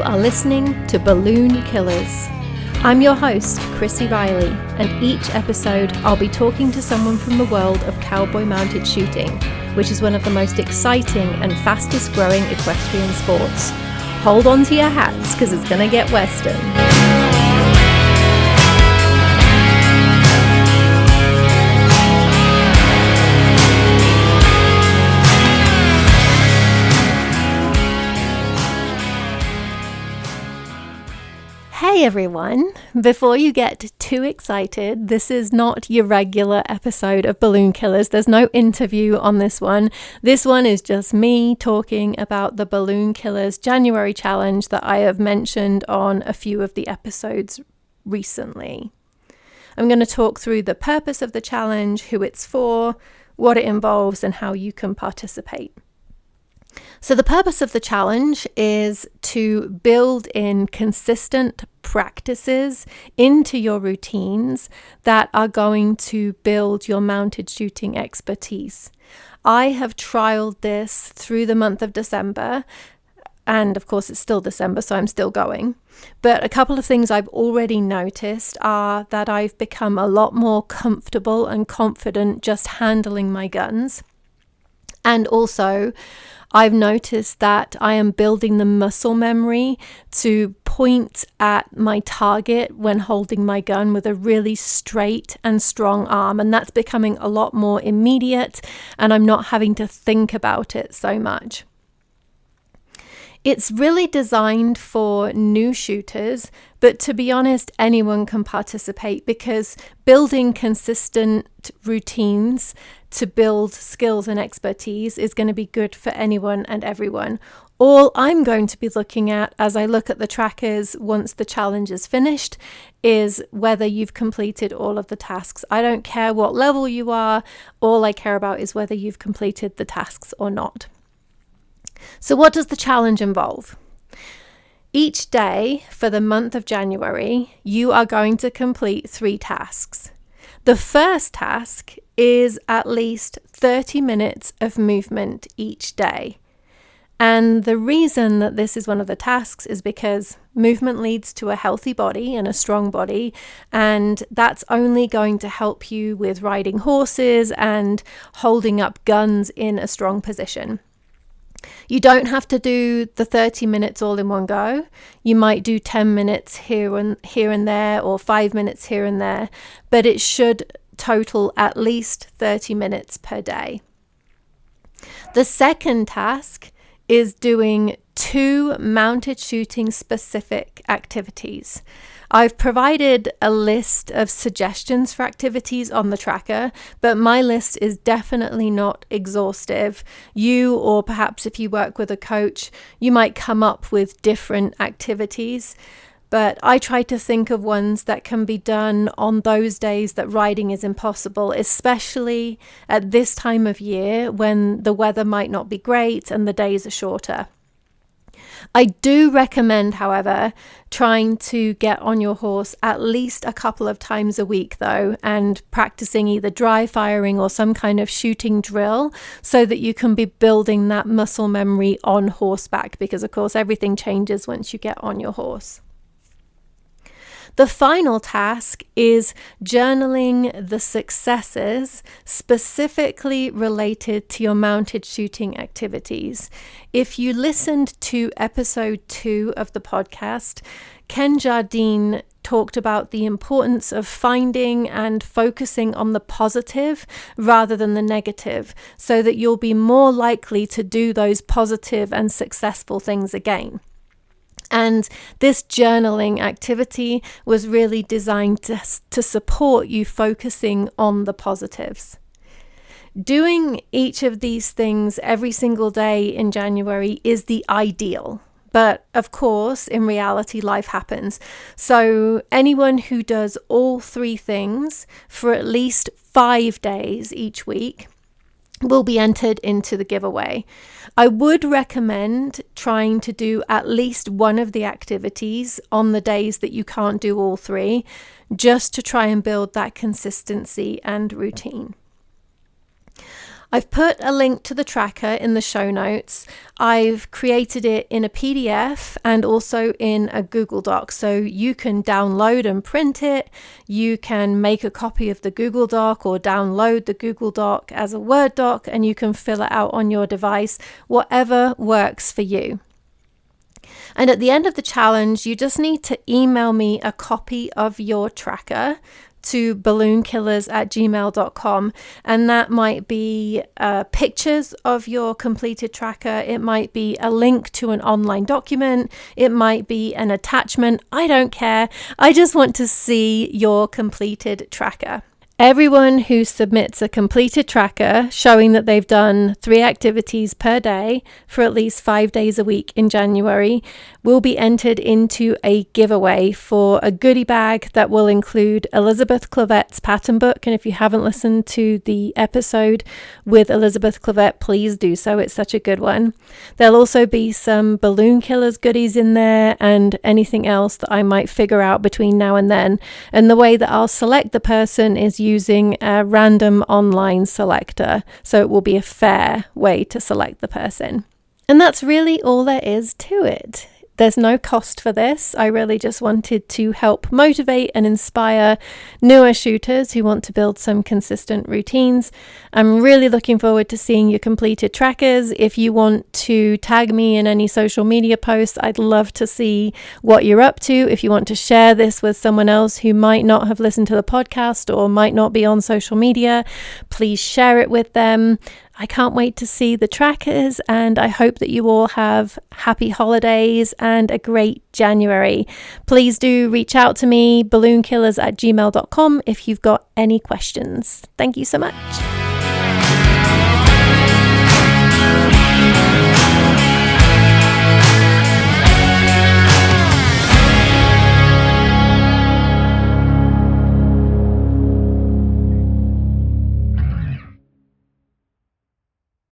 You are listening to Balloon Killers. I'm your host, Chrissy Riley, and each episode I'll be talking to someone from the world of cowboy mounted shooting, which is one of the most exciting and fastest growing equestrian sports. Hold on to your hats because it's going to get western. Hey everyone, before you get too excited, this is not your regular episode of Balloon Killers. There's no interview on this one. This one is just me talking about the Balloon Killers January challenge that I have mentioned on a few of the episodes recently. I'm going to talk through the purpose of the challenge, who it's for, what it involves, and how you can participate. So the purpose of the challenge is to build in consistent practices into your routines that are going to build your mounted shooting expertise. I have trialed this through the month of December, and of course it's still December, so I'm still going. But a couple of things I've already noticed are that I've become a lot more comfortable and confident just handling my guns. And also, I've noticed that I am building the muscle memory to point at my target when holding my gun with a really straight and strong arm. And that's becoming a lot more immediate, and I'm not having to think about it so much. It's really designed for new shooters, but to be honest, anyone can participate because building consistent routines to build skills and expertise is going to be good for anyone and everyone. All I'm going to be looking at as I look at the trackers once the challenge is finished is whether you've completed all of the tasks. I don't care what level you are. All I care about is whether you've completed the tasks or not. So what does the challenge involve? Each day for the month of January, you are going to complete 3 tasks. The first task is at least 30 minutes of movement each day. And the reason that this is one of the tasks is because movement leads to a healthy body and a strong body, and that's only going to help you with riding horses and holding up guns in a strong position. You don't have to do the 30 minutes all in one go. You might do 10 minutes here and there, or 5 minutes here and there, but it should total at least 30 minutes per day. The second task is doing 2 mounted shooting specific activities. I've provided a list of suggestions for activities on the tracker, but my list is definitely not exhaustive. You, or perhaps if you work with a coach, you might come up with different activities, but I try to think of ones that can be done on those days that riding is impossible, especially at this time of year when the weather might not be great and the days are shorter. I do recommend, however, trying to get on your horse at least a couple of times a week though, and practicing either dry firing or some kind of shooting drill so that you can be building that muscle memory on horseback, because of course everything changes once you get on your horse. The final task is journaling the successes specifically related to your mounted shooting activities. If you listened to episode 2 of the podcast, Ken Jardine talked about the importance of finding and focusing on the positive rather than the negative, so that you'll be more likely to do those positive and successful things again. And this journaling activity was really designed to support you focusing on the positives. Doing each of these things every single day in January is the ideal. But of course, in reality, life happens. So anyone who does all 3 things for at least 5 days each week will be entered into the giveaway. I would recommend trying to do at least one of the activities on the days that you can't do all 3, just to try and build that consistency and routine. I've put a link to the tracker in the show notes. I've created it in a PDF and also in a Google Doc, so you can download and print it. You can make a copy of the Google Doc or download the Google Doc as a Word doc, and you can fill it out on your device, whatever works for you. And at the end of the challenge, you just need to email me a copy of your tracker to balloonkillers@gmail.com, and that might be pictures of your completed tracker. It might be a link to an online document. It might be an attachment. I don't care. I just want to see your completed tracker. Everyone who submits a completed tracker showing that they've done 3 activities per day for at least 5 days a week in January will be entered into a giveaway for a goodie bag that will include Elizabeth Clavette's pattern book. And if you haven't listened to the episode with Elizabeth Clavette, please do so. It's such a good one. There'll also be some Balloon Killers goodies in there and anything else that I might figure out between now and then. And the way that I'll select the person is using a random online selector, so it will be a fair way to select the person. And that's really all there is to it. There's no cost for this. I really just wanted to help motivate and inspire newer shooters who want to build some consistent routines. I'm really looking forward to seeing your completed trackers. If you want to tag me in any social media posts, I'd love to see what you're up to. If you want to share this with someone else who might not have listened to the podcast or might not be on social media, please share it with them. I can't wait to see the trackers, and I hope that you all have happy holidays and a great January. Please do reach out to me, balloonkillers@gmail.com, if you've got any questions. Thank you so much.